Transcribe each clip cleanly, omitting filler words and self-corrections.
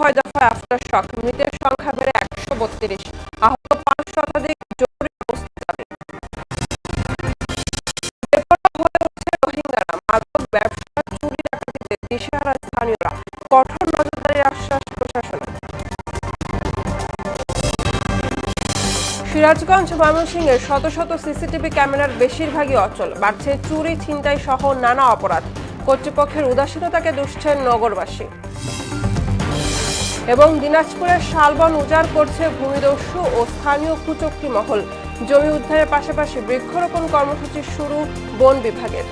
দফায় দফায় after shock, মৃতের সংখ্যা বেড়ে 132, আহত 5 শতাধিক, জরুরি অবস্থা জারি। বেপরোয়া হয়ে উঠছে রোহিঙ্গারা, মাদক ব্যবসা, চুরি ডাকাতিতে দিশেহারা স্থানীয়রা, কঠোর নজরদারির আশ্বাস প্রশাসনের। সিরাজগঞ্জ, ময়মনসিংহের শত শত সিসিটিভি ক্যামেরার বেশিরভাগই অচল, বাড়ছে চুরি, ছিনতাই সহ নানা অপরাধ। কর্তৃপক্ষের উদাসীনতাকে দুষছেন নগরবাসী। এবং দিনাজপুরের শালবন উজাড় করছে ভূমিদস্যু ও স্থানীয় কুচক্রী মহল, জমি উদ্ধারের পাশাপাশি বৃক্ষরোপণ কর্মসূচি শুরু বন বিভাগের।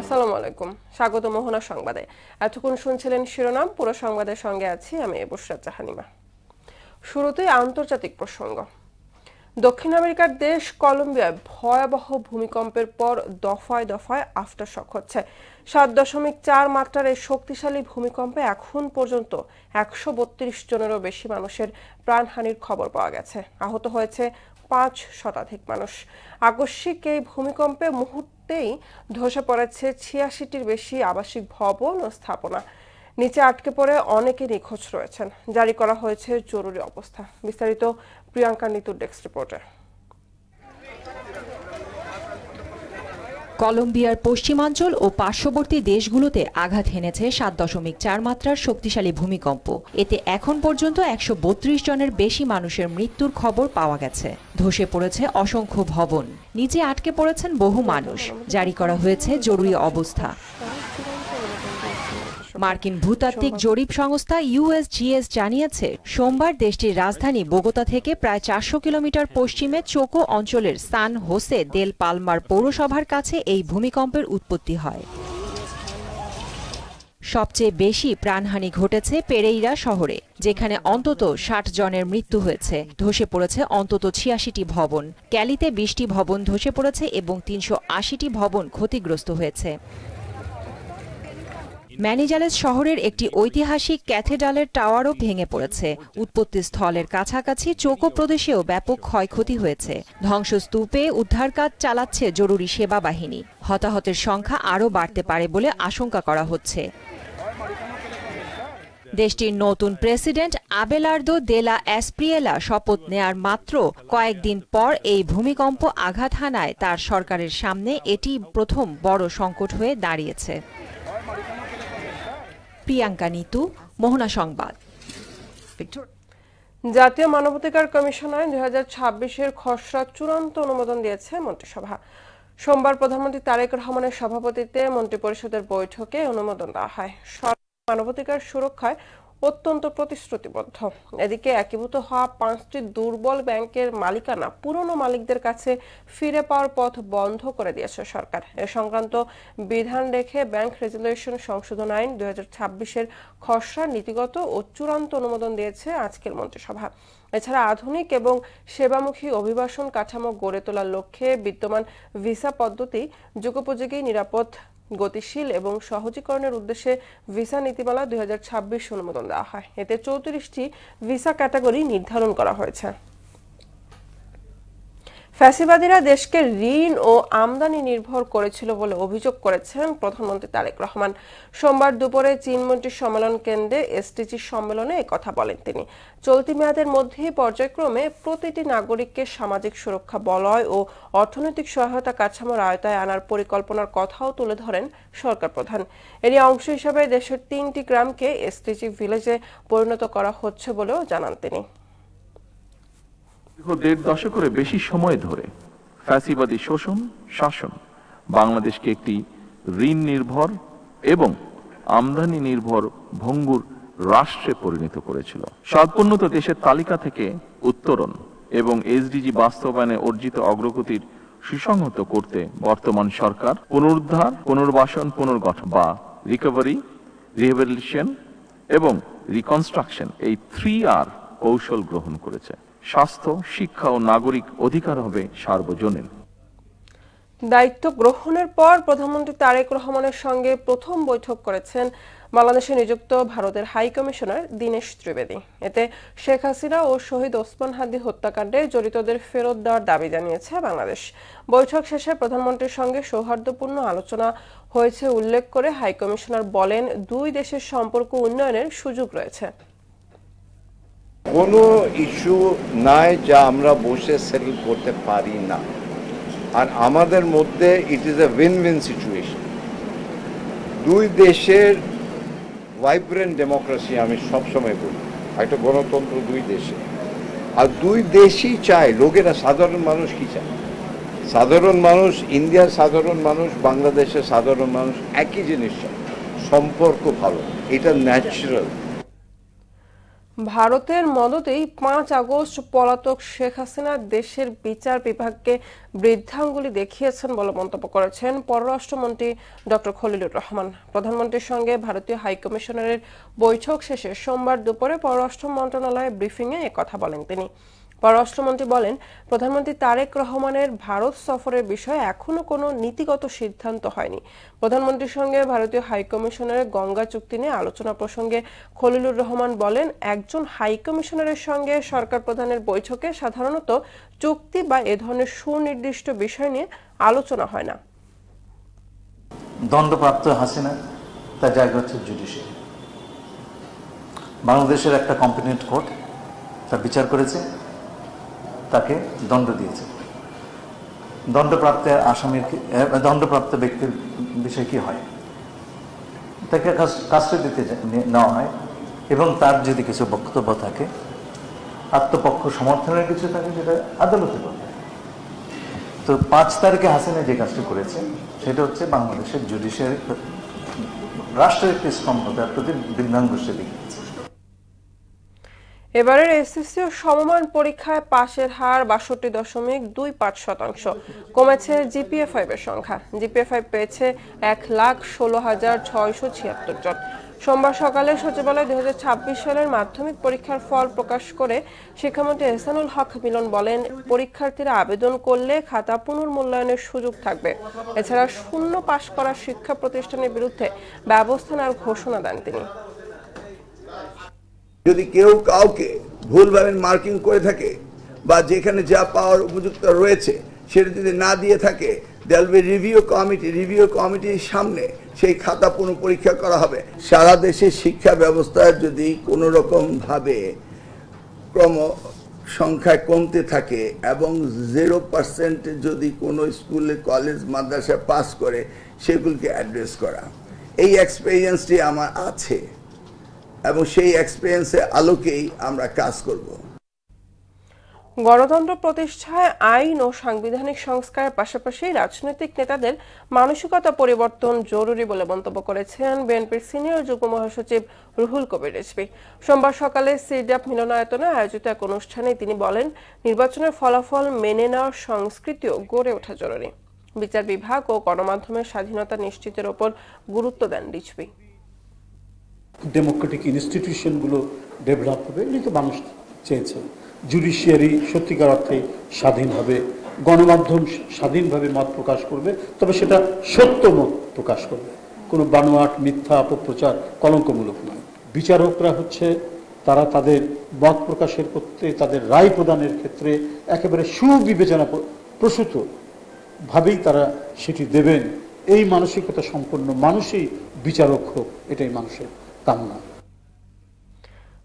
আসসালামু আলাইকুম, স্বাগত মোহনা সংবাদে। এতক্ষণ শুনছিলেন শিরোনাম, পুরো সংবাদের সঙ্গে আছি আমি বুশরাত জাহানিমা। শুরুতেই আন্তর্জাতিক প্রসঙ্গ। দক্ষিণ আমেরিকার দেশ কলম্বিয়ায় ভয়াবহ ভূমিকম্পের পর দফায় দফায় আফটারশক হচ্ছে। 7.4 মাত্রার এই শক্তিশালী ভূমিকম্পে এখন পর্যন্ত 132 জনেরও বেশি মানুষের প্রাণহানির খবর পাওয়া গেছে। আহত হয়েছে 5 শতাধিক মানুষ। আকস্মিক এই ভূমিকম্পে মুহূর্তেই ধসে পড়েছে 86টির বেশি আবাসিক ভবন ও স্থাপনা। নিচে আটকে পড়ে অনেকে নিখোঁজ রয়েছেন। জারি করা হয়েছে জরুরি অবস্থা। বিস্তারিত প্রিয়াঙ্কা নিতুর ডেস্ক রিপোর্টে। কলম্বিয়ার পশ্চিমাঞ্চল ও পার্শ্ববর্তী দেশগুলোতে আঘাত হেনেছে 7.4 মাত্রার শক্তিশালী ভূমিকম্প। এতে এখন পর্যন্ত 132 জনের বেশি মানুষের মৃত্যুর খবর পাওয়া গেছে। ধসে পড়েছে অসংখ্য ভবন, নিচে আটকে পড়েছেন বহু মানুষ। জারি করা হয়েছে জরুরি অবস্থা। মার্কিন ভূতাত্ত্বিক জরিপ সংস্থা USGS জানিয়েছে, সোমবার দেশটির রাজধানী বোগোতা থেকে প্রায় 400 কিলোমিটার পশ্চিমে চোকো অঞ্চলের সান হোসে দেল পালমার পৌরসভার কাছে এই ভূমিকম্পের উৎপত্তি হয়। সবচেয়ে বেশি প্রাণহানি ঘটেছে পেরেইরা শহরে, যেখানে অন্তত 60 জনের মৃত্যু হয়েছে। ধসে পড়েছে অন্তত 86টি ভবন। ক্যালিতে 20টি ভবন ধসে পড়েছে এবং 380টি ভবন ক্ষতিগ্রস্ত হয়েছে। ম্যানিজালেস শহরের একটি ঐতিহাসিক ক্যাথেড্রালের টাওয়ারও ভেঙে পড়েছে। উৎপত্তিস্থলের কাছাকাছি চোকো প্রদেশেও ব্যাপক ক্ষয়ক্ষতি হয়েছে। ধ্বংসস্তূপে উদ্ধার কাজ চালাচ্ছে জরুরি সেবা বাহিনী। হতাহতের সংখ্যা আরও বাড়তে পারে বলে আশঙ্কা করা হচ্ছে। দেশটির নতুন প্রেসিডেন্ট আবেলার্দো দে লা এসপ্রিয়েলা শপথ নেয়ার মাত্র কয়েকদিন পর এই ভূমিকম্প আঘাত হানায় তার সরকারের সামনে এটি প্রথম বড় সংকট হয়ে দাঁড়িয়েছে। প্রিয়াঙ্কা নিতু, মোহনা সংবাদ। জাতীয় মানবাধিকার কমিশনার 2026-এর খসড়া চূড়ান্ত অনুমোদন দিয়েছে মন্ত্রিসভা। সোমবার প্রধানমন্ত্রী তারেক রহমানের সভাপতিত্বে মন্ত্রিপরিষদের বৈঠকে অনুমোদন দেওয়া হয়। সরকার মানবাধিকার সুরক্ষায় অত্যন্ত প্রতিশ্রুতিবদ্ধ। এদিকে একীভূত হওয়া 5টি দুর্বল ব্যাংকের মালিকানা পুরনো মালিকদের কাছে ফিরে পাওয়ার পথ বন্ধ করে দিয়েছে সরকার। এ সংক্রান্ত বিধান রেখে ব্যাংক রেজুলেশন সংশোধন আইন 2026-এর খসড়া নীতিগত ও চূড়ান্ত অনুমোদন দিয়েছে আজকের মন্ত্রিসভা। এছাড়া আধুনিক এবং সেবামুখী অভিবাসন কাঠামো গড়ে তোলার লক্ষ্যে বিদ্যমান ভিসা পদ্ধতি যুগোপযোগী, নিরাপদ, গতিশীল এবং সহজীকরণের উদ্দেশ্যে ভিসা নীতিমালা 2026 অনুমোদন দেওয়া হয়। এতে 34টি ভিসা ক্যাটাগরি নির্ধারণ করা হয়েছে। ফ্যাসিবাদীরা দেশকে ঋণ ও আমদানি নির্ভর করেছিল বলে অভিযোগ করেছেন প্রধানমন্ত্রী তারেক রহমান। সোমবার দুপুরে চীনমন্ত্রী সম্মেলন কেন্দ্রে SDG সম্মেলনে একথা বলেন তিনি। চলতি মেয়াদের মধ্যেই পর্যায়ক্রমে প্রতিটি নাগরিককে সামাজিক সুরক্ষা বলয় ও অর্থনৈতিক সহায়তা কাঠামোর আওতায় আনার পরিকল্পনার কথাও তুলে ধরেন সরকার প্রধান। এরই অংশ হিসেবে দেশের 3টি গ্রামকে SDG ভিলেজে পরিণত করা হচ্ছে বলেও জানান তিনি। 1.5 দশকের বেশি সময় ধরে ফ্যাসিবাদী শোষণ শাসন বাংলাদেশকে একটি ঋণ নির্ভর এবং আমদানি নির্ভর ভঙ্গুর রাষ্ট্রে পরিণত করেছিল। স্বল্পোন্নত দেশের তালিকা থেকে উত্তরণ এবং SDG বাস্তবায়নে অর্জিত অগ্রগতির সুসংহত করতে বর্তমান সরকার পুনরুদ্ধার, পুনর্বাসন, পুনর্গঠন বা রিকভারি, রিহ্যাবিলিটেশন এবং রিকনস্ট্রাকশন এই 3R কৌশল গ্রহণ করেছে। স্বাস্থ্য, শিক্ষা ও নাগরিক অধিকার হবে সার্বজনীন। দায়িত্ব গ্রহণের পর প্রধানমন্ত্রী তারেক রহমানের সঙ্গে প্রথম বৈঠক করেছেন বাংলাদেশে নিযুক্ত ভারতের হাই কমিশনার দীনেশ ত্রিবেদী। এতে শেখ হাসিনা ও শহীদ ওসমান হাদি হত্যাকাণ্ডে জড়িতদের ফেরত দেওয়ার দাবি জানিয়েছে বাংলাদেশ। বৈঠক শেষে প্রধানমন্ত্রীর সঙ্গে সৌহার্দ্যপূর্ণ আলোচনা হয়েছে উল্লেখ করে হাই কমিশনার বলেন, দুই দেশের সম্পর্ক উন্নয়নের সুযোগ রয়েছে। কোনো ইস্যু নাই যা আমরা বসে সেটেল করতে পারি না, আর আমাদের মধ্যে it is a win win situation. দুই দেশের ভাইব্রেন্ট ডেমোক্রেসি, আমি সবসময় বলি, একটা গণতন্ত্র দুই দেশে, আর দুই দেশই চায়, লোকেরা সাধারণ মানুষ কি চায়, সাধারণ মানুষ, ইন্ডিয়ার সাধারণ মানুষ, বাংলাদেশের সাধারণ মানুষ একই জিনিস চায়, সম্পর্ক ভালো, এটা ন্যাচারাল। ভারতের মদতেই 5 আগস্ট পলাতক শেখ হাসিনা দেশের বিচার বিভাগকে বৃদ্ধাঙ্গুলি দেখিয়েছেন বলে মন্তব্য করেছেন পররাষ্ট্রমন্ত্রী ডক্টর খলিলুর রহমান। প্রধানমন্ত্রীর সঙ্গে ভারতীয় হাইকমিশনারের বৈঠক শেষে সোমবার দুপুরে পররাষ্ট্র মন্ত্রণালয়ে ব্রিফিংয়ে একথা বলেন তিনি। পররাষ্ট্রমন্ত্রী বলেন, প্রধানমন্ত্রী তারেক রহমানের ভারত সফরের বিষয়ে এখনো কোনো নীতিগত সিদ্ধান্ত হয়নি। প্রধানমন্ত্রীর সঙ্গে ভারতীয় হাইকমিশনারের গঙ্গা চুক্তি নিয়ে আলোচনা প্রসঙ্গে খলিলুর রহমান বলেন, একজন হাইকমিশনারের সঙ্গে সরকার প্রধানের বৈঠকে সাধারণত চুক্তি বা এ ধরনের সুনির্দিষ্ট বিষয় নিয়ে আলোচনা হয় না। দণ্ডপ্রাপ্ত হাসিনা, তার জায়গা হচ্ছে জুডিশিয়ারি। বাংলাদেশের একটা কম্পিটেন্ট কোর্ট তার বিচার করেছে, তাকে দণ্ড দিয়েছে। দণ্ডপ্রাপ্ত ব্যক্তির বিষয়ে কি হয়, তাকে কাস্টডিতে নেওয়া হয়, এবং তার যদি কিছু বক্তব্য থাকে, আত্মপক্ষ সমর্থনের কিছু থাকে, সেটা আদালতে বলে। তো 5 তারিখে হাসিনা যে কাজটি করেছে সেটা হচ্ছে বাংলাদেশের জুডিশিয়ারি, রাষ্ট্রের একটি স্তম্ভতার প্রতি বৃদ্ধাঙ্গুষ্ঠে দিয়েছে। এবারের এসএসসি ও সমমান পরীক্ষায় পাশের হার 62.25%। কমেছে জিপিএ-5 এর সংখ্যা। জিপিএ-5 পেয়েছে 1,16,676 জন। সোমবার সকালে সচিবালয়ে 2026 সালের মাধ্যমিক পরীক্ষার ফল প্রকাশ করে শিক্ষামন্ত্রী এহসানুল হক মিলন বলেন, পরীক্ষার্থীরা আবেদন করলে খাতা পুনর্মূল্যায়নের সুযোগ থাকবে। এছাড়া শূন্য পাশ করা শিক্ষা প্রতিষ্ঠানের বিরুদ্ধে ব্যবস্থা নেওয়ার ঘোষণা দেন তিনি। যদি কেউ কাউকে ভুলভাবে মার্কিং করে থাকে বা যেখানে যা পাওয়ার উপযুক্ত রয়েছে সেটা যদি না দিয়ে থাকে, দেয়াল বি রিভিউ কমিটির সামনে সেই খাতা পুনঃপরীক্ষা করা হবে। সারা দেশের শিক্ষা ব্যবস্থায় যদি কোনো রকমভাবে সংখ্যায় কমতে থাকে এবং 0% যদি কোনো স্কুলে, কলেজ, মাদ্রাসা পাস করে, সেগুলোকে অ্যাড্রেস করা, এই এক্সপেরিয়েন্সটি আমার আছে এবং সেই এক্সপেরিয়েন্সের আলোকেই আমরা কাজ করব। গণতন্ত্র প্রতিষ্ঠায় আইন ও সাংবিধানিক সংস্কারের পাশাপাশি রাজনৈতিক নেতাদের মানসিকতা পরিবর্তন জরুরি বলে মন্তব্য করেছেন বিএনপির সিনিয়র যুগ্ম মহাসচিব রুহুল কবির রিজভী। সোমবার সকালে সিডাপ মিলনায়তনে আয়োজিত এক অনুষ্ঠানে তিনি বলেন, নির্বাচনের ফলাফল মেনে নেওয়ার সংস্কৃতিও গড়ে ওঠা জরুরি। বিচার বিভাগ ও গণমাধ্যমের স্বাধীনতা নিশ্চিতের ওপর গুরুত্ব দেন রিজভী। ডেমোক্রেটিক ইনস্টিটিউশনগুলো ডেভেলপ হবে, এটাই তো মানুষ চেয়েছে। জুডিশিয়ারি সত্যিকার অর্থে স্বাধীন হবে, গণমাধ্যম স্বাধীনভাবে মত প্রকাশ করবে, তবে সেটা সত্য মত প্রকাশ করবে, কোনো বানোয়াট, মিথ্যা, অপপ্রচার, কলঙ্কমূলক নয়। বিচারকরা হচ্ছে তারা তাদের মত প্রকাশের ক্ষেত্রে, তাদের রায় প্রদানের ক্ষেত্রে একেবারে সুবিবেচনা প্রসূত ভাবেই তারা সেটি দেবেন। এই মানসিকতা সম্পন্ন মানুষই বিচারক হোক, এটাই মানুষের কামনা।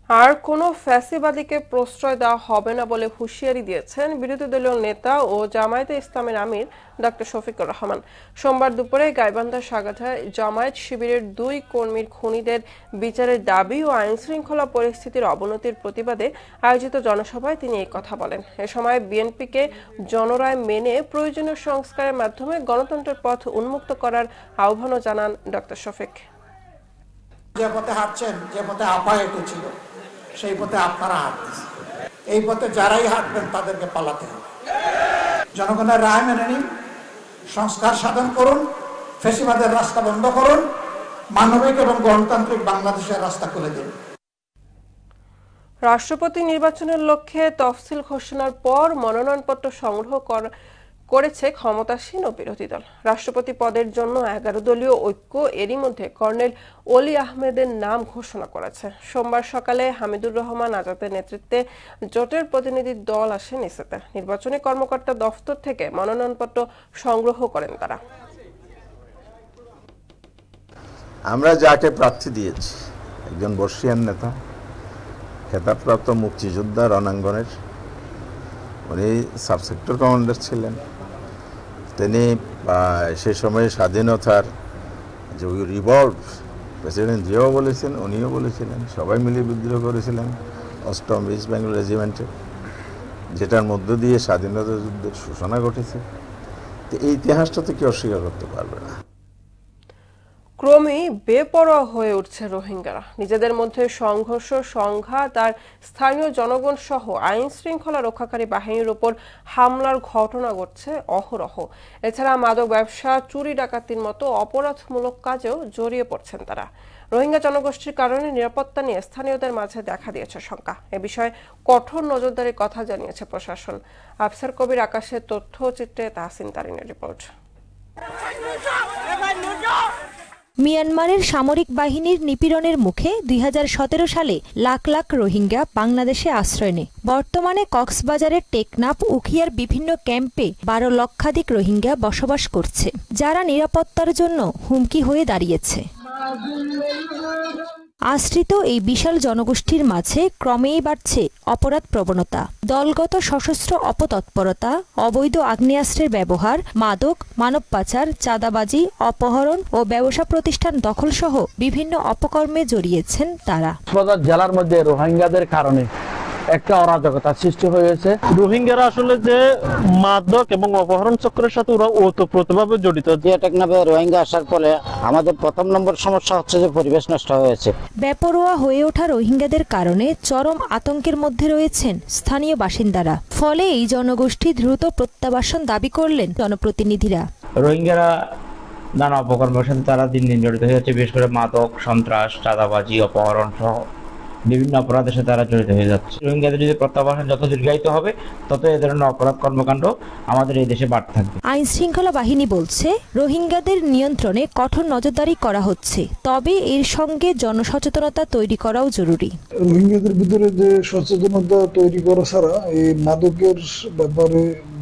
আর কোনো ফ্যাসিবাদীকে প্রশ্রয় দেওয়া হবে না বলে হুঁশিয়ারি দিয়েছেন বিরোধী দলীয় নেতা ও জামায়াতে ইসলামের আমির ডক্টর শফিকুর রহমান। সোমবার দুপুরে গাইবান্ধা সাগাথায় জামায়াত শিবিরের 2 কর্মীর খুনিদের বিচারের দাবি ও আইনশৃঙ্খলা পরিস্থিতির অবনতির প্রতিবাদে আয়োজিত জনসভায় তিনি এই কথা বলেন। এ সময় বিএনপিকে জনরায় মেনে প্রয়োজনীয় সংস্কারের মাধ্যমে গণতন্ত্রের পথ উন্মুক্ত করার আহ্বানও জানান ডক্টর শফিক। যে পথে হাঁটছেন, যে পথে আপা হেঁটেছিল, সেই পথে আপনারা হাঁটতেছেন। এই পথে যারাই হাঁটবেন তাদেরকে পালাতে হবে। জনগণের রায় মেনে নিন, সংস্কার সাধন করুন, ফ্যাসিবাদের রাস্তা বন্ধ করুন, মানবিক এবং গণতান্ত্রিক বাংলাদেশের রাস্তা খুলে দিন। রাষ্ট্রপতি নির্বাচনের লক্ষ্যে তফসিল ঘোষণার পর মনোনয়নপত্র সংগ্রহ করেছে ক্ষমতাসীন ও বিরোধী দল। রাষ্ট্রপতি পদের জন্য 11 দলীয় ঐক্য এরই মধ্যে কর্নেল অলি আহমেদের নাম ঘোষণা করেছে। সোমবার সকালে হামিদুর রহমান আজাদের নেতৃত্বে জোটের প্রতিনিধি দল আসে নিসেতে। নির্বাচনী কর্মকর্তা দফতর থেকে মনোনয়নপত্র সংগ্রহ করেন তারা। আমরা যাকে প্রার্থী দিয়েছি একজন বর্ষিয়ান নেতা, খেতাবপ্রাপ্ত মুক্তিযোদ্ধা রণাঙ্গনের, উনি সাবসেক্টর কমান্ডার ছিলেন। তিনি সে সময়ে স্বাধীনতার যে রিভল্ভ প্রেসিডেন্ট জিয়াও বলেছেন, উনিও বলেছিলেন, সবাই মিলে বিদ্রোহ করেছিলেন 8ম ইস্ট বেঙ্গল রেজিমেন্টে, যেটার মধ্য দিয়ে স্বাধীনতা যুদ্ধের সূচনা ঘটেছে। তো এই ইতিহাসটা তো কেউ অস্বীকার করতে পারবে না। ক্রমেই বেপরোয়া হয়ে উঠছে রোহিঙ্গারা। নিজেদের মধ্যে সংঘর্ষ, সংঘাত আর স্থানীয় জনগণ সহ আইন শৃঙ্খলা রক্ষাকারী বাহিনীর উপর হামলার ঘটনা ঘটছে অহরহ। এছাড়া মাদক ব্যবসা, চুরি ডাকাতির মতো অপরাধমূলক কাজেও জড়িয়ে পড়ছেন তারা। রোহিঙ্গা জনগোষ্ঠীর কারণে নিরাপত্তা নিয়ে স্থানীয়দের মাঝে দেখা দিয়েছে শঙ্কা। এ বিষয়ে কঠোর নজরদারির কথা জানিয়েছে প্রশাসন। আফসার কবির আকাশের তথ্যচিত্রে তাহসিন তারিনের রিপোর্ট। মিয়ানমারের সামরিক বাহিনীর নিপীড়নের মুখে 2017 সালে লাখ লাখ রোহিঙ্গা বাংলাদেশে আশ্রয় নেয়। বর্তমানে কক্সবাজারের টেকনাফ, উখিয়ার বিভিন্ন ক্যাম্পে 12 লক্ষাধিক রোহিঙ্গা বসবাস করছে, যারা নিরাপত্তার জন্য হুমকি হয়ে দাঁড়িয়েছে। আশ্রিত এই বিশাল জনগোষ্ঠীর মাঝে ক্রমেই বাড়ছে অপরাধ প্রবণতা, দলগত সশস্ত্র অপতৎপরতা, অবৈধ আগ্নেয়াস্ত্রের ব্যবহার, মাদক, মানব পাচার, চাঁদাবাজি, অপহরণ ও ব্যবসা প্রতিষ্ঠান দখলসহ বিভিন্ন অপকর্মে জড়িয়েছেন তারা। কক্সবাজার জেলার মধ্যে রোহিঙ্গাদের কারণে একটা অরাজকতা সৃষ্টি হয়েছে। রোহিঙ্গারা আসলে যে মাদক এবং অপহরণ চক্রের সাথে ওরা ওতপ্রোতভাবে জড়িত। যে টেকনাফে রোহিঙ্গা আসার ফলে আমাদের প্রথম নম্বর সমস্যা হচ্ছে যে পরিবেশ নষ্ট হয়েছে। বেপরোয়া হয়ে ওঠা রোহিঙ্গাদের কারণে চরম আতঙ্কের মধ্যে রয়েছেন স্থানীয় বাসিন্দারা। ফলে এই জনগোষ্ঠী দ্রুত প্রত্যাবাসন দাবি করলেন জনপ্রতিনিধিরা। রোহিঙ্গারা নানা অপকর্মের সাথে তারা দিন দিন জড়িত হয়ে যাচ্ছে, বিশেষ করে মাদক, সন্ত্রাস, চাঁদাবাজি, অপহরণ সহ বিভিন্ন অপরাধের সাথে তারা জড়িত হয়ে যাচ্ছে। রোহিঙ্গাদের যদি প্রত্যাবাসন যত দীর্ঘায়িত হবে, তত এই ধরনের অপরাধ কর্মকাণ্ড আমাদের এই দেশে বাড়তে থাকবে। আইন শৃঙ্খলা বাহিনী বলছে, রোহিঙ্গাদের নিয়ন্ত্রণে কঠোর নজরদারি করা হচ্ছে, তবে এর সঙ্গে জনসচেতনতা তৈরি করাও জরুরি। রোহিঙ্গাদের ভিতরে যে সচেতনতা তৈরি করা ছাড়া এই মাদকের ব্যাপারে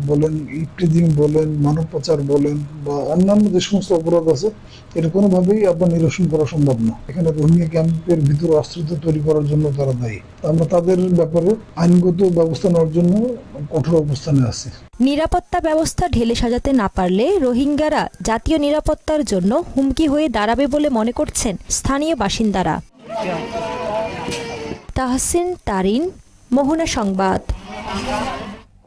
বলেন, ইফটিজিং বলেন, মানব পাচার বলেন বা অন্যান্য যে সমস্ত অপরাধ আছে, এটা কোনোভাবেই আপনার নিরসন করা সম্ভব না। এখানে রোহিঙ্গা ক্যাম্পের ভিতরে অস্ত্রিত তৈরি করার জন্য তারা দায়ী। আমরা তাদের ব্যাপারে আইনগত ব্যবস্থা নেওয়ার জন্য কঠোর অবস্থানে আছি। নিরাপত্তা ব্যবস্থা ঢেলে সাজাতে না পারলে রোহিঙ্গারা জাতীয় নিরাপত্তার জন্য হুমকি হয়ে দাঁড়াবে বলে মনে করছেন স্থানীয় বাসিন্দারা। তাহসিন তারিন, মোহনা সংবাদ।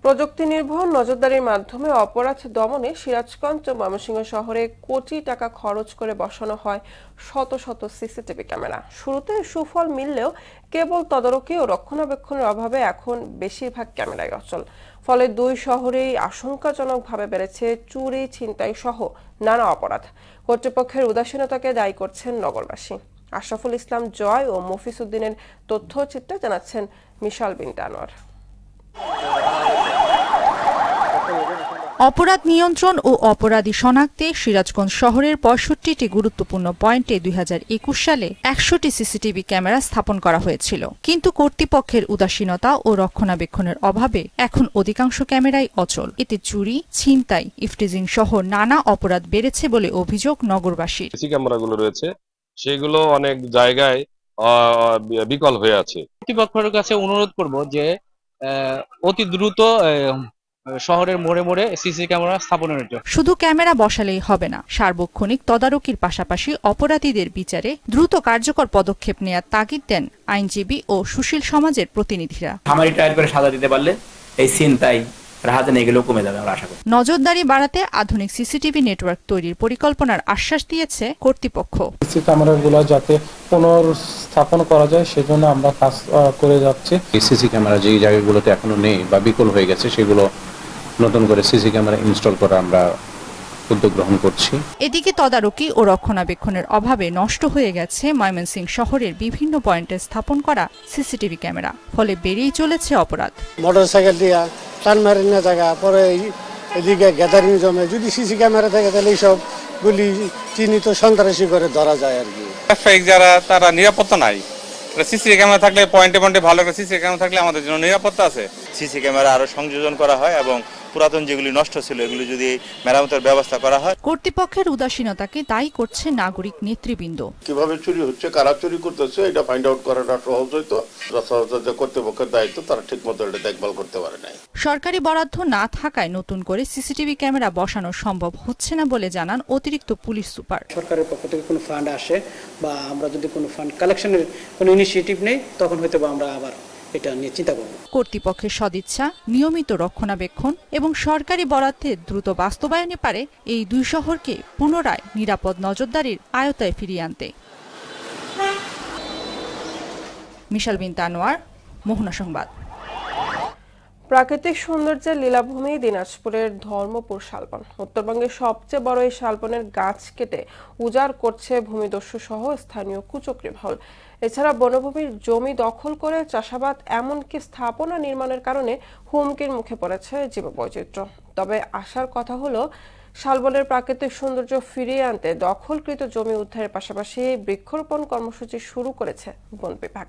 প্রযুক্তি নির্ভর নজরদারির মাধ্যমে অপরাধ দমনে সিরাজগঞ্জ ও ময়মনসিংহ শহরে কোটি টাকা খরচ করে বসানো হয় শত শত সিসিটিভি ক্যামেরা। শুরুতে সুফল মিললেও কেবল তদারকি ও রক্ষণাবেক্ষণের অভাবে এখন বেশিরভাগ ক্যামেরাই অচল। ফলে দুই শহরেই আশঙ্কাজনকভাবে বেড়েছে চুরি, ছিনতাই সহ নানা অপরাধ। কর্তৃপক্ষের উদাসীনতাকে দায়ী করছেন নগরবাসী। আশরাফুল ইসলাম জয় ও মফিজ উদ্দিনের তথ্যচিত্রে জানাচ্ছেন মিশাল বিন আনোয়ার। অপরাধ নিয়ন্ত্রণ ও অপরাধী শনাক্তে সিরাজগঞ্জ শহরের 65টি গুরুত্বপূর্ণ পয়েন্টে 2021 সালে 100টি সিসিটিভি ক্যামেরা স্থাপন করা হয়েছিল, কিন্তু কর্তৃপক্ষের উদাসীনতা ও রক্ষণাবেক্ষণের অভাবে এখন অধিকাংশ ক্যামেরাই অচল। এতে চুরি, ছিনতাই, ইফটিজিং সহ নানা অপরাধ বেড়েছে বলে অভিযোগ নগরবাসীর। সিসি ক্যামেরাগুলো রয়েছে, সেগুলো অনেক জায়গায় বিকল হয়ে আছে। কর্তৃপক্ষের কাছে অনুরোধ করব যে অতি দ্রুত শহরের মোড়ে মোড়ে সিসি ক্যামেরা স্থাপনের জন্য। শুধু ক্যামেরা বসালেই হবে না, সার্বক্ষণিক তদারকির পাশাপাশি অপরাধীদের বিচারে দ্রুত কার্যকর পদক্ষেপ নেওয়ার তাগিদ দেন আইনজীবী ও সুশীল সমাজের প্রতিনিধিরা। হামারি টায়ার করে সাজা দিতে পারলে এই ছিনতাই, রাহাজানি এগুলো কমে যাবে আমরা আশা করি। নজরদারি বাড়াতে আধুনিক সিসিটিভি নেটওয়ার্ক তৈরির পরিকল্পনার আশ্বাস দিয়েছে কর্তৃপক্ষ। সিসি ক্যামেরাগুলো যাতে পুনর্স্থাপন করা যায় সেজন্য আমরা কাজ করে যাচ্ছি। সিসি ক্যামেরা যেই জায়গাগুলোতে এখনো নেই বা বিকল হয়ে গেছে, সেগুলো নতুন করে সিসি ক্যামেরা ইনস্টল করা আমরা উদ্যোগ গ্রহণ করছি। এদিকে তদারকি ও রক্ষণাবেক্ষণের অভাবে নষ্ট হয়ে গেছে ময়মনসিংহ শহরের বিভিন্ন পয়েন্টে স্থাপন করা সিসিটিভি ক্যামেরা, ফলে বেড়েই চলেছে অপরাধ। মোটরসাইকেল দিয়া টান মারি না জায়গা পরে এদিকে গ্যাদারিং জমে। যদি সিসি ক্যামেরা থাকে তাহলে এইসব গুলি চিহ্নিত সন্ত্রাসী করে ধরা যায় আর কি। ব্যবসায়িক যারা তারা নিরাপত্তা নাই, সিসি ক্যামেরা থাকলে পয়েন্টে পয়েন্টে ভালো একটা সিসি ক্যামেরা থাকলে আমাদের জন্য নিরাপত্তা আছে। সিসি ক্যামেরা আরো সংযোজন করা হয় এবং পুরাতন যেগুলি নষ্ট ছিল এগুলি যদি মেরামতের ব্যবস্থা করা হয়। কর্তৃপক্ষের উদাসীনতাকে দায়ী করছে নাগরিক নেতৃবৃন্দ। কিভাবে চুরি হচ্ছে, কারা চুরি করতেছে এটা ফাইন্ড আউট করাটা সহজ হইতো। যথাযথ কর্তৃপক্ষের দায়িত্ব, তারা ঠিক মতো এটা দেখভাল করতে পারে নাই। সরকারি বরাদ্দ না থাকায় নতুন করে সিসিটিভি ক্যামেরা বসানো সম্ভব হচ্ছে না বলে জানান অতিরিক্ত পুলিশ সুপার। সরকারের পক্ষ থেকে কোনো ফান্ড আসে বা আমরা যদি কোনো ফান্ড কালেকশনের কোনো ইনিশিয়েটিভ নেই তখন হয়তো আমরা আবার এটা নিয়ে চিন্তা করব। কর্তৃপক্ষের সদিচ্ছা, নিয়মিত রক্ষণাবেক্ষণ এবং সরকারি বরাদ্দের দ্রুত বাস্তবায়নে পারে এই দুই শহরকে পুনরায় নিরাপদ নজরদারির আয়তায় ফিরিয়ে আনতে। মিশাল বিনতে আনোয়ার, মোহনা সংবাদ। প্রাকৃতিক সৌন্দর্যের লীলাভূমি দিনাজপুরের ধর্মপুর শালবন। উত্তরবঙ্গের সবচেয়ে বড় এই শালবনের গাছ কেটে উজাড় করছে ভূমিদস্যু সহ স্থানীয় কুচক্রী মহল। এছাড়া বনভূমির জমি দখল করে চাষাবাদ এমনকি স্থাপনা নির্মাণের কারণে হুমকির মুখে পড়েছে জীববৈচিত্র্য। তবে আশার কথা হলো শালবনের প্রাকৃতিক সৌন্দর্য ফিরিয়ে আনতে দখলকৃত জমি উদ্ধারের পাশাপাশি বৃক্ষরোপণ কর্মসূচি শুরু করেছে বন বিভাগ।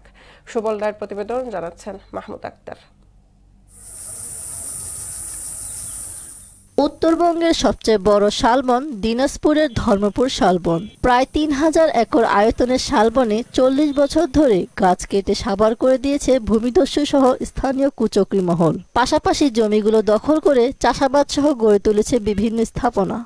সুবল রায়ের প্রতিবেদন, জানাচ্ছেন মাহমুদ আক্তার। উত্তরবঙ্গের সবচেয়ে বড় শালবন দিনাজপুরের ধর্মপুর শালবন। প্রায় ৩,০০০ একর আয়তনের শালবনে ৪০ বছর ধরে গাছ কেটে সাবার করে দিয়েছে ভূমিদস্যু সহ স্থানীয় কুচক্রী মহল। পাশাপাশি জমিগুলো দখল করে চাষাবাদ সহ গড়ে তুলেছে বিভিন্ন স্থাপনা।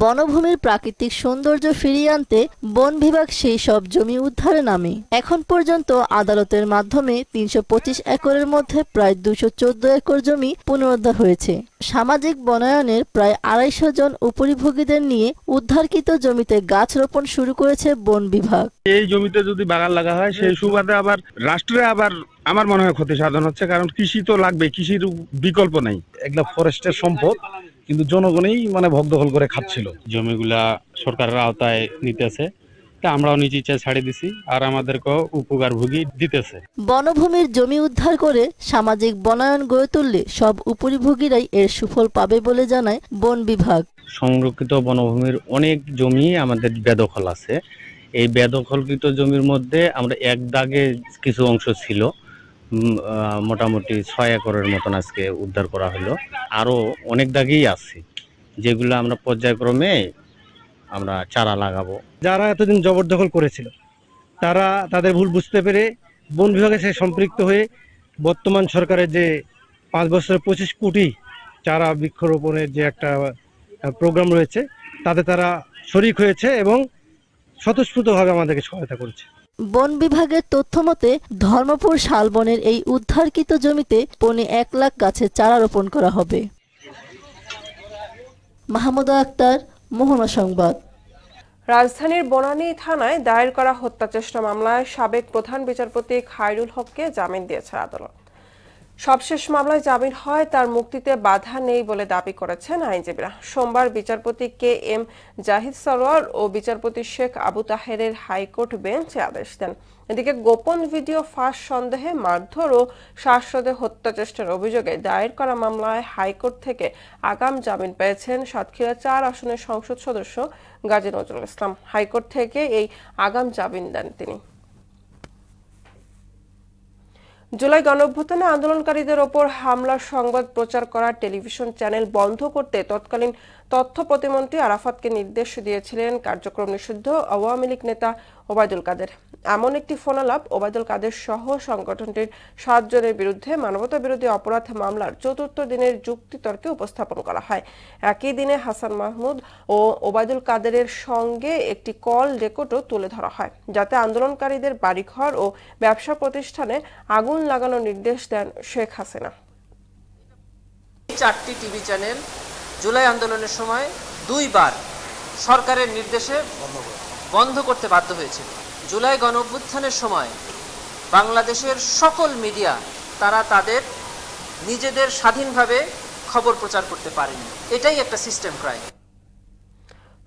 বনভূমির প্রাকৃতিক সৌন্দর্য ফিরিয়ে আনতে বন বিভাগ সেই সব জমি উদ্ধারে নামে। এখন পর্যন্ত আদালতের মাধ্যমে ৩২৫ একরের মধ্যে প্রায় ২১৪ একর জমি পুনরুদ্ধার হয়েছে। সামাজিক বনায়নের প্রায় ২৫০ জন উপরিভোগীদের নিয়ে উদ্ধারকৃত জমিতে গাছ রোপণ শুরু করেছে বন বিভাগ। এই জমিতে যদি বাগান লাগা হয় সেই সুবাদে আবার রাষ্ট্রে আবার আমার মনে হয় ক্ষতি সাধন হচ্ছে, কারণ কৃষি তো লাগবে, কৃষির বিকল্প নাই। এগুলা ফরেস্টের সম্পদ, কিন্তু জনগণই ভোগ দখল করে খাচ্ছিল। জমিগুলা সরকারের আওতায় নিতেছে, তা আমরাও নিজ ইচ্ছায় ছাড়িয়ে দিছি আর আমাদেরকেও উপকার ভোগী দিতেছে। বনভূমির জমি উদ্ধার করে সামাজিক বনায়ন গড়ে তুললে সব উপরিভোগীরাই এর সুফল পাবে বলে জানায় বন বিভাগ। সংরক্ষিত বনভূমির অনেক জমি আমাদের বেদখল আছে। এই বেদখলকৃত জমির মধ্যে আমরা এক দাগে কিছু অংশ ছিল, মোটামুটি ৬ একরের মতন আজকে উদ্ধার করা হলো। আরো অনেক দাগেই আছে, যেগুলো আমরা পর্যায়ক্রমে আমরা চারা লাগাবো। যারা এতদিন জবরদখল করেছিল তারা তাদের ভুল বুঝতে পেরে বন বিভাগের সাথে সম্পৃক্ত হয়ে বর্তমান সরকারের যে 5 বছরে 25 কোটি চারা বৃক্ষরোপণের যে একটা প্রোগ্রাম রয়েছে তাতে তারা শরিক হয়েছে এবং স্বতঃস্ফূর্তভাবে আমাদেরকে সহায়তা করেছে। বন বিভাগের তথ্য মতে ধর্মপুর শালবনের এই উদ্ধারকৃত জমিতে পৌনে ১ লাখ গাছের চারা রোপণ করা হবে। মাহমুদ আক্তার, মোহনা সংবাদ। রাজধানীর বনানী থানায় দায়ের করা হত্যাচেষ্টা মামলায় সাবেক প্রধান বিচারপতি খায়রুল হককে জামিন দিয়েছে আদালত। সবশেষ মামলায় জামিন হয় তার মুক্তিতে বাধা নেই বলে দাবি করেছেন আইনজীবীরা। সোমবার বিচারপতি KM জাহিদ সরোয়ার ও বিচারপতি শেখ আবু তাহেরের হাইকোর্ট বেঞ্চ আদেশ দেন। এদিকে গোপন ভিডিও ফাঁস সন্দেহে মারধর ও শ্বাসরোধে হত্যাচেষ্টার অভিযোগে দায়ের করা মামলায় হাইকোর্ট থেকে আগাম জামিন পেয়েছেন সাতক্ষীরা ৪ আসনের সংসদ সদস্য গাজী নজরুল ইসলাম। হাইকোর্ট থেকে এই আগাম জামিন দেন তিনি। জুলাই গণঅভ্যুত্থানে আন্দোলনকারীদের ওপর হামলার সংবাদ প্রচার করা টেলিভিশন চ্যানেল বন্ধ করতে তৎকালীন তথ্য প্রতিমন্ত্রী আরাফাতকে নির্দেশ দিয়েছিলেন কার্যক্রম নিষিদ্ধ আওয়ামী লীগ নেতা ওবায়দুল কাদের। এমন একটি ফোনালাপ ওবায়দুল কাদের সহ সংগঠনটির ৭ জনের বিরুদ্ধে মানবতা বিরোধী অপরাধ মামলার ৪র্থ দিনের যুক্তিতর্কে উপস্থাপন করা হয়। একই দিনে হাসান মাহমুদ ও ওবায়দুল কাদেরের সঙ্গে একটি কল রেকর্ডও তুলে ধরা হয়, যাতে আন্দোলনকারীদের বাড়িঘর ও ব্যবসা প্রতিষ্ঠানে আগুন লাগানোর নির্দেশ দেন শেখ হাসিনা। 4টি টিভি চ্যানেল জুলাই আন্দোলনের সময় 2 বার সরকারের নির্দেশে বন্ধ করতে বাধ্য হয়েছিল। জুলাই গণঅভ্যুত্থানের সময় বাংলাদেশের সকল মিডিয়া তারা তাদের নিজেদের স্বাধীনভাবে খবর প্রচার করতে পারেনি। এটাই একটা সিস্টেম ক্রাইম।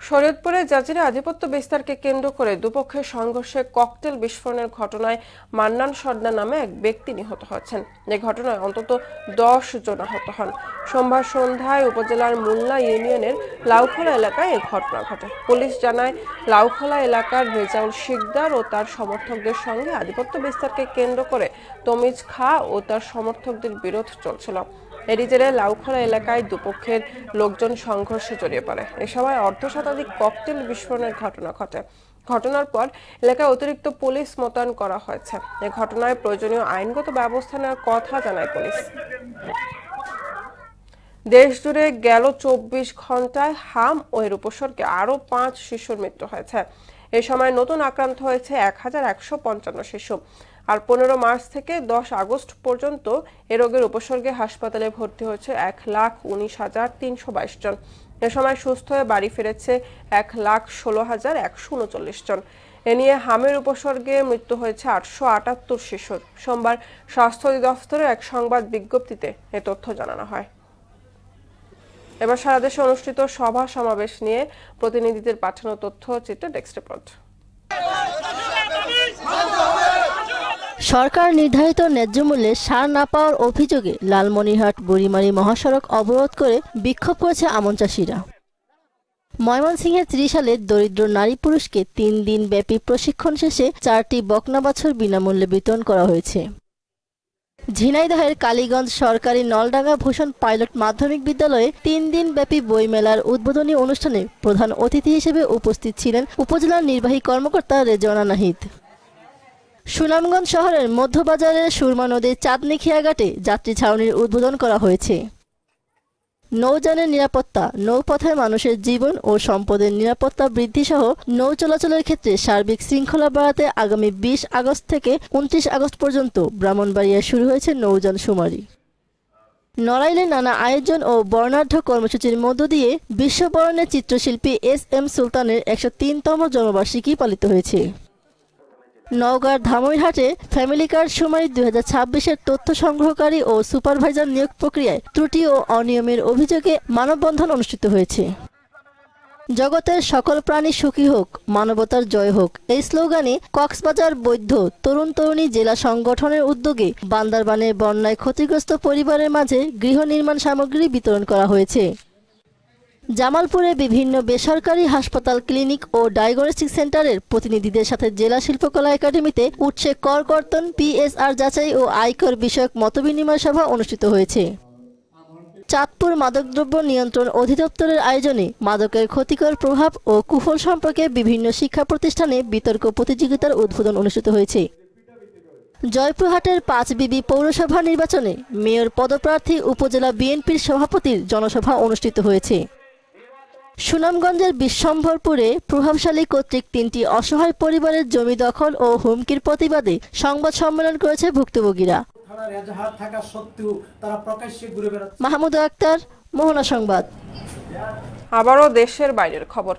শরীয়তপুরে জাজিরে আধিপত্য বিস্তারকে কেন্দ্র করে দুপক্ষের সংঘর্ষে ককটেল বিস্ফোরণের ঘটনায় মান্নান সর্দার নামে এক ব্যক্তি নিহত হয়েছেন। এই ঘটনায় অন্তত 10 জন আহত হন। সোমবার সন্ধ্যায় উপজেলার মুল্লা ইউনিয়নের লাউখোলা এলাকায় এই ঘটনা ঘটে। পুলিশ জানায়, লাউখোলা এলাকার রেজাউল শিকদার ও তার সমর্থকদের সঙ্গে আধিপত্য বিস্তারকে কেন্দ্র করে তমিজ খা ও তার সমর্থকদের বিরোধ চলছিল। এরই জেরে লাউখোলা এলাকায় দুপক্ষের লোকজন সংঘর্ষে জড়িয়ে পড়ে। এ সময় অর্ধশতাধিক ককটেল বিস্ফোরণের ঘটনা ঘটে। ঘটনার পর এলাকায় অতিরিক্ত পুলিশ মোতায়েন করা হয়েছে। এ ঘটনায় প্রয়োজনীয় আইনগত ব্যবস্থা নেওয়ার কথা জানায় পুলিশ। দেশ জুড়ে গেল 24 ঘন্টায় হাম ও এর উপসর্গে আরও 5 শিশুর মৃত্যু হয়েছে। এই সময় নতুন আক্রান্ত হয়েছে 1155 শিশু। আর 15 মার্চ থেকে 10 আগস্ট পর্যন্ত এ রোগের উপসর্গে হাসপাতালে ভর্তি হয়েছে 1,19,322 জন। এ সময় সুস্থ হয়ে বাড়ি ফিরেছে 1,16,139 জন। এ নিয়ে হামের উপসর্গে মৃত্যু হয়েছে 878 শিশুর। সোমবার স্বাস্থ্য অধিদপ্তরের এক সংবাদ বিজ্ঞপ্তিতে এ তথ্য জানানো হয়। এবার সারা দেশে অনুষ্ঠিত সভা সমাবেশ নিয়ে প্রতিনিধিদের পাঠানো তথ্য চিত্র ডেস্ক রিপোর্ট। সরকার নির্ধারিত ন্যায্য মূল্যে সার না পাওয়ার অভিযোগে লালমনিরহাট বুড়িমারি মহাসড়ক অবরোধ করে বিক্ষোভ করেছে আমন চাষিরা। ময়মনসিংহে 30 সালে দরিদ্র নারী পুরুষকে 3 দিন ব্যাপী প্রশিক্ষণ শেষে 4টি বকনা বাছুর বিনামূল্যে বিতরণ করা হয়েছে। ঝিনাইদহের কালীগঞ্জ সরকারি নলডাঙ্গা ভূষণ পাইলট মাধ্যমিক বিদ্যালয়ে 3 দিন ব্যাপী বইমেলার উদ্বোধনী অনুষ্ঠানে প্রধান অতিথি হিসেবে উপস্থিত ছিলেন উপজেলা নির্বাহী কর্মকর্তা রেজওয়ানা নাহিদ। সুনামগঞ্জ শহরের মধ্যবাজারের সুরমা নদীর চাঁদনী খেয়াঘাটে যাত্রী ছাউনির উদ্বোধন করা হয়েছে। নৌযানের নিরাপত্তা, নৌপথে মানুষের জীবন ও সম্পদের নিরাপত্তা বৃদ্ধি সহ নৌ চলাচলের ক্ষেত্রে সার্বিক শৃঙ্খলা বাড়াতে আগামী 20 আগস্ট থেকে 29 আগস্ট পর্যন্ত ব্রাহ্মণবাড়িয়ায় শুরু হয়েছে নৌযান শুমারি। নড়াইলে নানা আয়োজন ও বর্ণাঢ্য কর্মসূচির মধ্য দিয়ে বিশ্ববরণের চিত্রশিল্পী SM সুলতানের 103তম জন্মবার্ষিকী পালিত হয়েছে। নওগাঁর ধামইরহাটে ফ্যামিলি কার্ড শুমারি 2026-এর তথ্য সংগ্রহকারী ও সুপারভাইজার নিয়োগ প্রক্রিয়ায় ত্রুটি ও অনিয়মের অভিযোগে মানববন্ধন অনুষ্ঠিত হয়েছে। জগতের সকল প্রাণী সুখী হোক, মানবতার জয় হোক এই স্লোগানে কক্সবাজার বৌদ্ধ তরুণ তরুণী জেলা সংগঠনের উদ্যোগে বান্দরবানে বন্যায় ক্ষতিগ্রস্ত পরিবারের মাঝে গৃহ নির্মাণ সামগ্রী বিতরণ করা হয়েছে। জামালপুরে বিভিন্ন বেসরকারি হাসপাতাল, ক্লিনিক ও ডায়াগনস্টিক সেন্টারের প্রতিনিধিদের সাথে জেলা শিল্পকলা একাডেমিতে উৎসে কর কর্তন, PSR যাচাই ও আয়কর বিষয়ক মতবিনিময় সভা অনুষ্ঠিত হয়েছে। চাঁদপুর মাদকদ্রব্য নিয়ন্ত্রণ অধিদপ্তরের আয়োজনে মাদকের ক্ষতিকর প্রভাব ও কুফল সম্পর্কে বিভিন্ন শিক্ষা প্রতিষ্ঠানে বিতর্ক প্রতিযোগিতার উদ্বোধন অনুষ্ঠিত হয়েছে। জয়পুরহাটের 5বিবি পৌরসভা নির্বাচনে মেয়র পদপ্রার্থী উপজেলা বিএনপির সভাপতির জনসভা অনুষ্ঠিত হয়েছে। সুনামগঞ্জের বিশ্বম্ভরপুরে প্রভাবশালী কর্তৃক 3টি অসহায় পরিবারের জমি দখল ও হুমকির প্রতিবাদে সংবাদ সম্মেলন করেছে ভুক্তভোগীরা। মাহমুদ আক্তার, মোহনা সংবাদ। আবারও দেশের বাইরের খবর।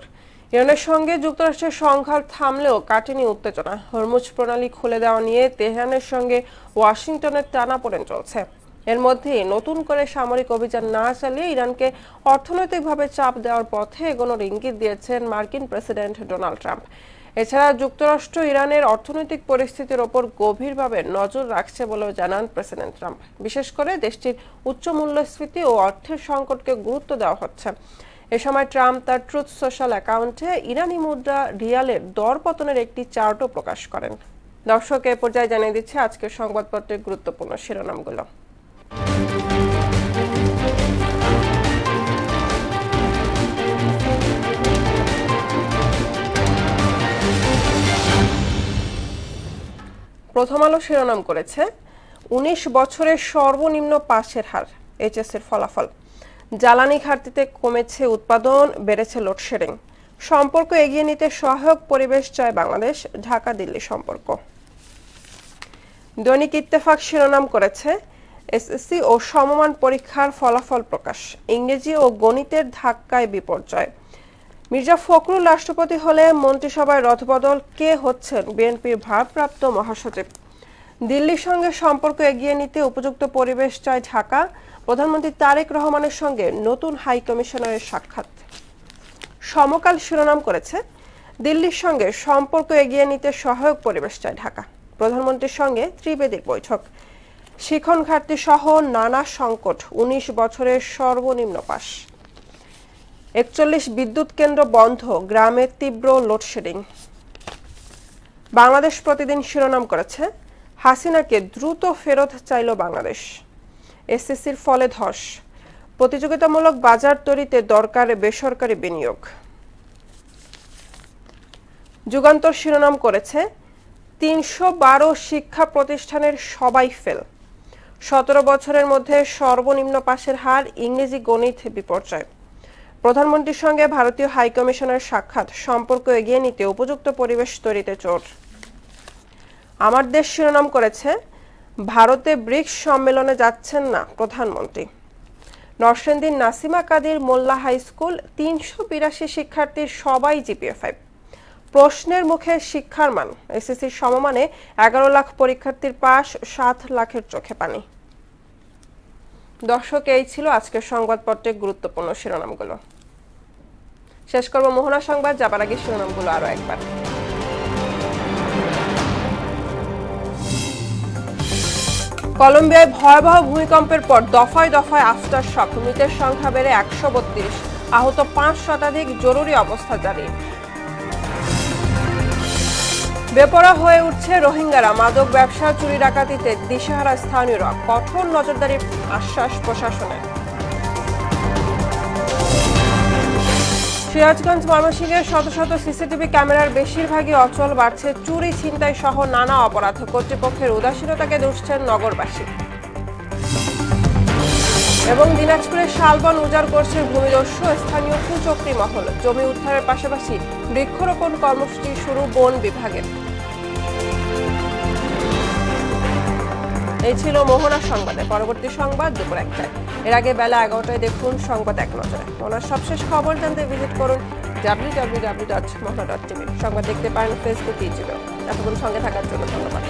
ইরানের সঙ্গে যুক্তরাষ্ট্রের সংঘাত থামলেও কাটেনি উত্তেজনা। হরমুজ প্রণালী খুলে দেওয়া নিয়ে তেহরানের সঙ্গে ওয়াশিংটনের টানাপোড়েন চলছে। এর মধ্যে নতুন করে সামরিক অভিযান না চালিয়ে ইরানকে অর্থনৈতিকভাবে চাপ দেওয়ার পথে এগোনোর ইঙ্গিত দিয়েছেন মার্কিন প্রেসিডেন্ট ডোনাল্ড ট্রাম্প। এছাড়া যুক্তরাষ্ট্র ইরানের অর্থনৈতিক পরিস্থিতির ওপর গভীরভাবে নজর রাখছে বলেও জানান প্রেসিডেন্ট ট্রাম্প। বিশেষ করে দেশটির উচ্চ মূল্যস্ফীতি ও অর্থের সংকটকে গুরুত্ব দেওয়া হচ্ছে। এ সময় ট্রাম্প তার ট্রুথ সোশ্যাল অ্যাকাউন্টে ইরানি মুদ্রা রিয়ালের দর পতনের একটি চার্টও প্রকাশ করেন। দর্শক, এ পর্যায়ে জানিয়ে দিচ্ছে আজকের সংবাদপত্রের গুরুত্বপূর্ণ শিরোনামগুলো। প্রথম আলো শিরোনাম করেছে 19 বছরের সর্বনিম্ন পাসের হার, HSC এর ফলাফল। জ্বালানি ঘাটতিতে কমেছে উৎপাদন, বেড়েছে লোডশেডিং। সম্পর্ক এগিয়ে নিতে সহায়ক পরিবেশ চায় বাংলাদেশ, ঢাকা দিল্লি সম্পর্ক। দৈনিক ইত্তেফাক শিরোনাম করেছে SSC ও সমমান পরীক্ষার ফলাফল প্রকাশ, ইংরেজি ও গণিতের ধাক্কায় বিপর্যয়। মির্জা ফখরুল রাষ্ট্রপতি হলে মন্ত্রিসভায় রদবদল, কে হচ্ছেন বিএনপির ভারপ্রাপ্ত মহাসচিব। দিল্লির সঙ্গে সম্পর্ক এগিয়ে নিতে উপযুক্ত পরিবেশ চায় ঢাকা, প্রধানমন্ত্রী তারেক রহমানের সঙ্গে নতুন হাই কমিশনারের সাক্ষাৎ। সমকাল শিরোনাম করেছে দিল্লির সঙ্গে সম্পর্ক এগিয়ে নিতে সহায়ক পরিবেশ চায় ঢাকা। প্রধানমন্ত্রীর সঙ্গে ত্রিবেদী বৈঠক। শিখন ঘাটতি সহ নানা সংকট, ১৯ বছরের সর্বনিম্ন পাস। ৪১ বিদ্যুৎ কেন্দ্র বন্ধ, গ্রামে তীব্র লোডশেডিং। বাংলাদেশ প্রতিদিন শিরোনাম করেছে হাসিনাকে দ্রুত ফেরত চাইল বাংলাদেশ। এসএসসির ফলে ধস, প্রতিযোগিতামূলক বাজার তৈরিতে দরকার বেসরকারি বিনিয়োগ। যুগান্তর শিরোনাম করেছে ৩১২ শিক্ষা প্রতিষ্ঠানের সবাই ফেল। ১৭ বছরের মধ্যে সর্বনিম্ন পাশের হার, ইংরেজি গণিত বিপর্যয়। প্রধানমন্ত্রীর সঙ্গে ভারতীয় হাইকমিশনের সাক্ষাৎ, সম্পর্ক এগিয়ে নিতে উপযুক্ত পরিবেশ তৈরিতে জোর। আমার দেশ শিরোনাম করেছে ভারতে ব্রিক্স সম্মেলনে যাচ্ছেন না প্রধানমন্ত্রী। নরসিংদীর নাসিমা কাদির মোল্লা হাই স্কুল, ৩৮২ শিক্ষার্থীর সবাই GPA 5। প্রশ্নের মুখে শিক্ষার মান, এসএসসির সমমানে ১১ লাখ পরীক্ষার্থীর পাস, ৭ লাখের চোখে পানি। দর্শক, এই ছিল আজকের সংবাদপত্রের গুরুত্বপূর্ণ শিরোনামগুলো। শেষ করব মোহনা সংবাদ, যাবার আগে শিরোনামগুলো আরো একবার। কলম্বিয়ায় ভয়াবহ ভূমিকম্পের পর দফায় দফায় আফটার শক, মৃতের সংখ্যা বেড়ে ১৩২, আহত ৫ শতাধিক, জরুরি অবস্থা জারি। বেপরোয়া হয়ে উঠছে রোহিঙ্গারা, মাদক ব্যবসা, চুরি ডাকাতিতে দিশেহারা স্থানীয়রা, কঠোর নজরদারির আশ্বাস প্রশাসনের। সিরাজগঞ্জ ময়মনসিংহের শত শত সিসিটিভি ক্যামেরার বেশিরভাগই অচল, বাড়ছে চুরি, ছিনতাই সহ নানা অপরাধ। কর্তৃপক্ষের উদাসীনতাকে দুষছেন নগরবাসী। এবং দিনাজপুরে শালবন উজাড় করছে ভূমিদস্যু, স্থানীয় কুচক্রী মহল। জমি উদ্ধারের পাশাপাশি বৃক্ষরোপণ কর্মসূচি শুরু বন বিভাগের। এই ছিল মোহনা সংবাদে। পরবর্তী সংবাদ দুপুর ১টায়। এর আগে বেলা ১১টায় দেখুন সংবাদ এক নজরে। মোহনার সবশেষ খবর জানতে ভিজিট করুন www.mohana.tv। সংবাদ দেখতে পারেন ফেসবুক, ইউটিউবে। এতক্ষণ সঙ্গে থাকার জন্য ধন্যবাদ।